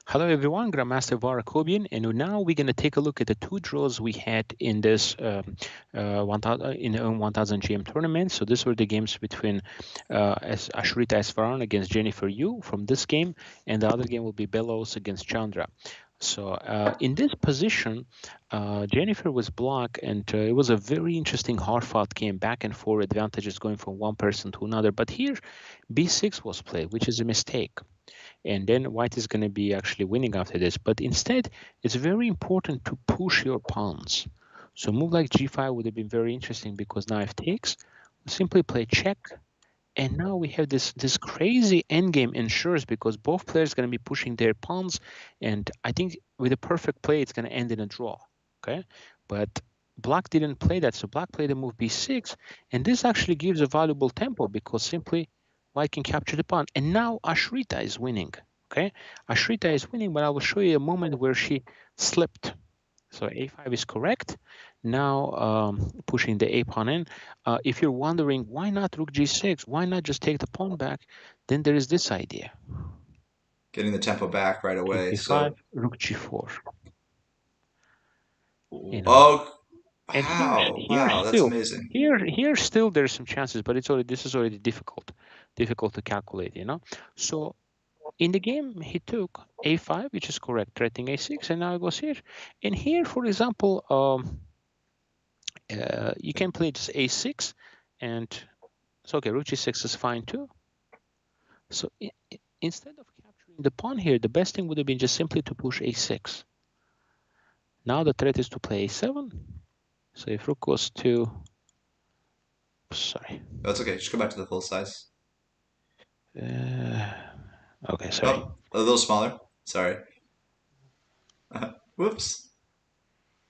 Hello everyone, Grandmaster VAR AKOBIAN, and now we're going to take a look at the two draws we had in this 1000 GM tournament. So these were the games between Ashrita Esfaran against Jennifer Yu from this game, and the other game will be Belos against Chandra. So in this position, Jennifer was blocked, and it was a very interesting hard-fought game, back and forth, advantages going from one person to another. But here, B6 was played, which is a mistake. And then white is going to be actually winning after this. But instead, it's very important to push your pawns. So a move like g5 would have been very interesting, because now if takes, we simply play check. And now we have this crazy endgame ensures, because both players are going to be pushing their pawns. And I think with a perfect play, it's going to end in a draw. Okay, but black didn't play that. So black played the move b6. And this actually gives a valuable tempo, because simply white can capture the pawn. And now Ashrita is winning. Okay, Ashrita is winning, but I will show you a moment where she slipped. So a5 is correct. Now pushing the a pawn in. If you're wondering why not rook g6, why not just take the pawn back, then there is this idea. Getting the tempo back right away. King b5, So rook g4. You know, oh and wow, that's still, amazing. here still there's some chances, but this is already difficult to calculate. So in the game, he took a5, which is correct, threatening a6, and now he goes here. And here, for example, you can play just a6, and so okay, rook g6 is fine too. So instead of capturing the pawn here, the best thing would have been just simply to push a6. Now the threat is to play a7. So if rook goes to, sorry. That's okay. Just go back to the full size. Okay, sorry. Oh, a little smaller. Sorry. Whoops.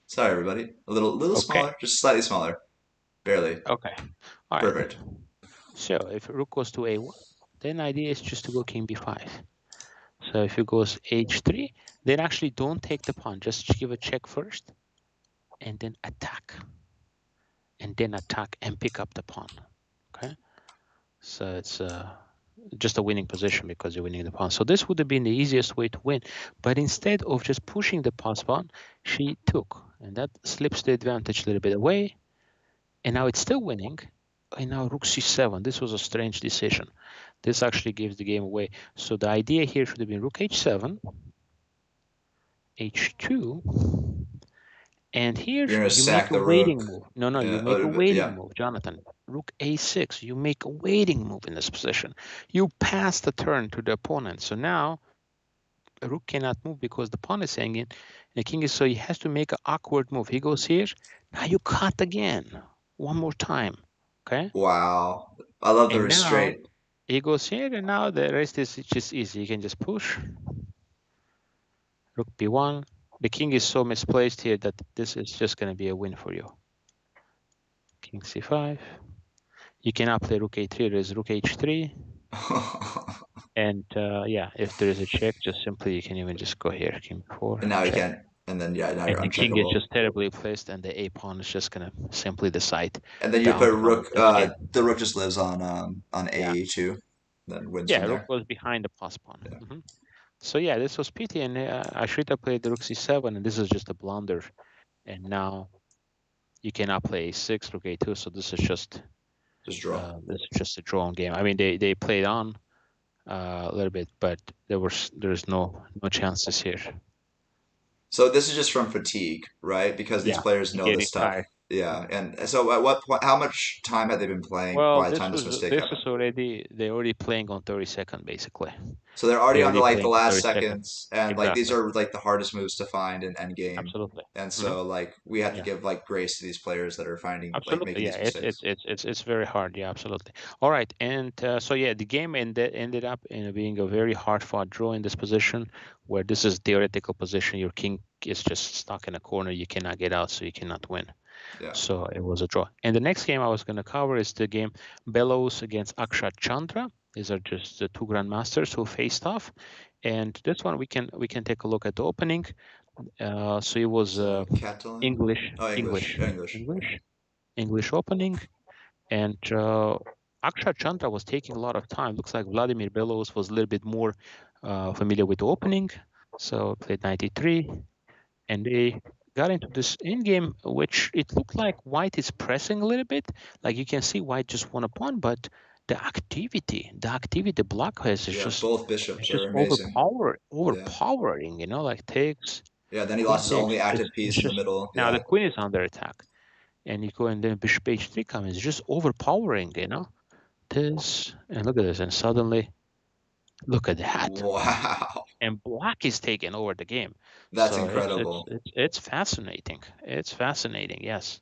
Sorry, everybody. A little Okay. smaller, just slightly smaller, barely. Okay. All right. Perfect. So if rook goes to a1, then the idea is just to go king b5. So if it goes h3, then actually don't take the pawn. Just give a check first, and then attack. And then attack and pick up the pawn. Okay. So it's just a winning position, because you're winning the pawn. So this would have been the easiest way to win. But instead of just pushing the pawn, she took. And that slips the advantage a little bit away. And now it's still winning. And now rook c7. This was a strange decision. This actually gives the game away. So the idea here should have been rook h7, h2, and here you make a waiting move. No, you make a waiting move, Jonathan. Rook a6, you make a waiting move in this position. You pass the turn to the opponent. So now a rook cannot move because the pawn is hanging. The king is, so he has to make an awkward move. He goes here. Now you cut again. One more time. Okay? Wow. I love the restraint. Now he goes here, and now the rest is just easy. You can just push. Rook b1. The king is so misplaced here that this is just going to be a win for you. King c5. You cannot play rook a3. There's rook h3. And yeah, if there is a check, just simply you can even just go here, king b4. And now you can't. And then yeah, now you're the king uncheckable. is just terribly placed, and the a pawn is just gonna simply decide. And then you put rook. The rook just lives on a2, then wins from there. Rook was behind the pass pawn. Yeah. So yeah, this was pity, and Ashrita played the rook c7, and this is just a blunder. And now you cannot play a6, rook a2. So this is just draw. This is just a drawn game. I mean, they played on a little bit, but there's no chances here. So this is just from fatigue, right? Because these players know this stuff. Tired. Yeah, and so at what point? How much time had they been playing by the time this mistake happened? They're already playing on 32nd, basically. So they're already on the last seconds, and exactly. These are like the hardest moves to find in endgame. Absolutely. And so like we have to give like grace to these players that are finding absolutely. Making these mistakes. It's very hard. Yeah, absolutely. All right, and so yeah, the game ended up being a very hard fought draw in this position, where this is theoretical position. Your king is just stuck in a corner. You cannot get out, so you cannot win. Yeah. So it was a draw. And the next game I was going to cover is the game Belos against Akshat Chandra. These are just the two grandmasters who faced off. And this one we can take a look at the opening. So it was English opening, and Akshat Chandra was taking a lot of time. Looks like Vladimir Belos was a little bit more familiar with the opening. So played 93, and they got into this in game, which it looked like white is pressing a little bit. Like you can see white just won a pawn, but the activity black has is both bishops just are amazing. overpowering. You know, like takes. Yeah, then he Queen lost his takes. only active It's piece in the just middle. now the Yeah. queen is under attack, and you go and then bishop h3 comes. It's just overpowering. You know, this and look at this, and suddenly look at that. Wow. And black is taking over the game. That's So incredible. it's fascinating. It's fascinating, yes.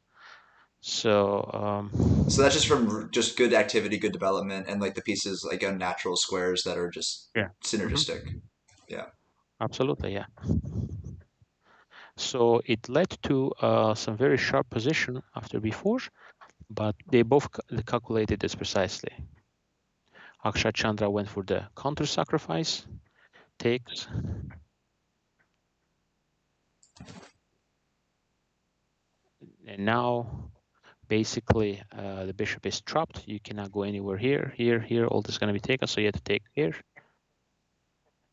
So So that's just from just good activity, good development, and like the pieces like unnatural squares that are just yeah, synergistic. Yeah. absolutely, yeah. So it led to some very sharp position after b4, but they both calculated this precisely. Akshat Chandra went for the counter sacrifice, takes. And now basically the bishop is trapped. You cannot go anywhere here, here. All this is going to be taken, so you have to take here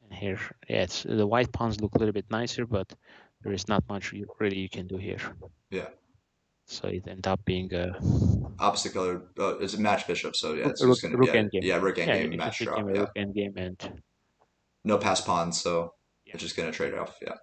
and here. Yeah, the white pawns look a little bit nicer, but there is not much really you can do here. Yeah. So it ended up being a opposite color. It's a match bishop, so yeah, it's rook, just gonna rook endgame. yeah rook Yeah, endgame it just match draw. became a Yeah, rook endgame, and no pass pawns, so yeah. it's just gonna trade off. Yeah.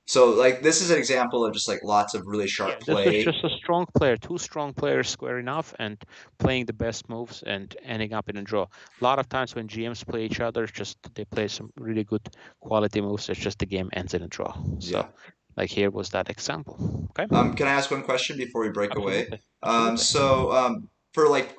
So like this is an example of just like lots of really sharp Yeah, this was play. just a strong player, two strong players squaring off and playing the best moves and ending up in a draw. A lot of times when GMs play each other, just they play some really good quality moves. It's just the game ends in a draw. So, Yeah. like here was that example. Okay. Can I ask one question before we break away? Absolutely. Absolutely. For like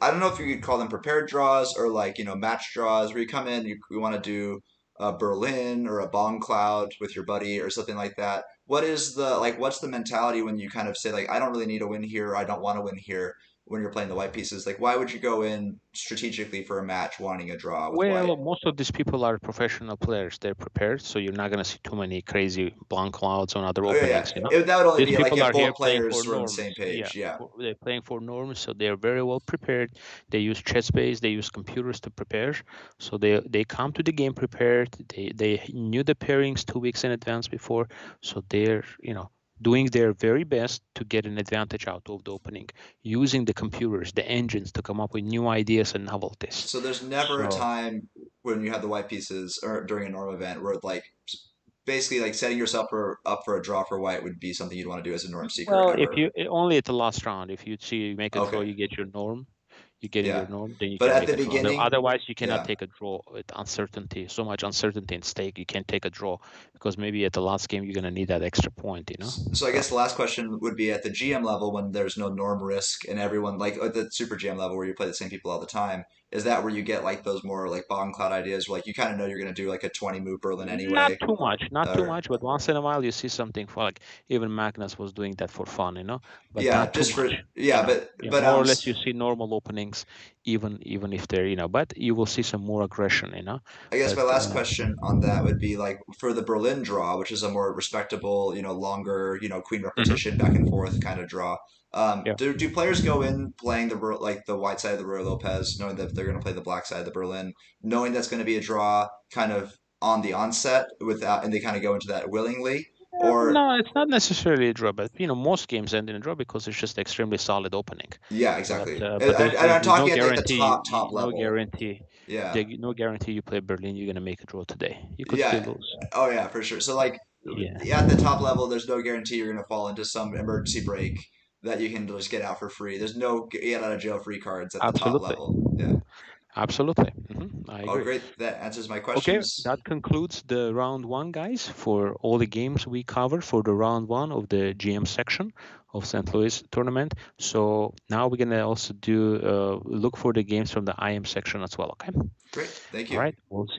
I don't know if you could call them prepared draws or like match draws where you come in you want to do a Berlin or a bomb cloud with your buddy or something like that. What's the mentality when you kind of say like I don't really need to win here or I don't want to win here when you're playing the white pieces? Like why would you go in strategically for a match wanting a draw with white? Well, most of these people are professional players. They're prepared, so you're not going to see too many crazy blank clouds on other Oh yeah, yeah. openings. You know, That would only these be like people if are here both playing for players were on the norms. same Yeah, page. Yeah. they're playing for norms, so they're very well prepared. They use chess base. They use computers to prepare, so they come to the game prepared. They knew the pairings 2 weeks in advance before, so they're doing their very best to get an advantage out of the opening, using the computers, the engines to come up with new ideas and novelties. So there's never a So time when you have the white pieces or during a normal event where like basically like setting yourself up for a draw for white would be something you'd want to do as a norm seeker well, if ever. you only at the last round, if you see you make a draw, Okay. you get your norm. You get Yeah. your norm, then you But can at make the a draw. beginning, Otherwise, you cannot yeah. take a draw with uncertainty. So much uncertainty in stake, you can't take a draw because maybe at the last game you're gonna need that extra point. So I guess the last question would be at the GM level when there's no norm risk and everyone like at the super GM level where you play the same people all the time. Is that where you get like those more like bomb cloud ideas where like you kind of know you're going to do like a 20 move Berlin Not anyway? too much, not too Or much, but once in a while you see something for like even Magnus was doing that for fun, but yeah, not too just much, for yeah, but Yeah, but more or less you see normal openings, even if they're, but you will see some more aggression, I guess but my last question on that would be like for the Berlin draw, which is a more respectable, longer, queen repetition back and forth kind of draw. yeah. Do players go in playing the white side of the Roy Lopez, knowing that they're going to play the black side of the Berlin, knowing that's going to be a draw, kind of on the onset without, and they kind of go into that willingly, or No, it's not necessarily a draw, but most games end in a draw because it's just extremely solid opening. yeah, But exactly. but And there's I'm no talking at like the guarantee, top no level. guarantee, Yeah. no guarantee you play Berlin, you're gonna make a draw today. You could still Yeah. lose. Oh yeah, for sure. So like Yeah, at the top level, there's no guarantee you're gonna fall into some emergency break that you can just get out for free. There's no get out of jail free cards at the top absolutely, level. Yeah. absolutely. I Oh, agree. great. That answers my Okay, questions. that concludes the round one, guys, for all the games we cover for the round one of the GM section of St. Louis tournament. So now we're gonna also do look for the games from the IM section as well. Okay. Great. Thank All you. right. We'll see.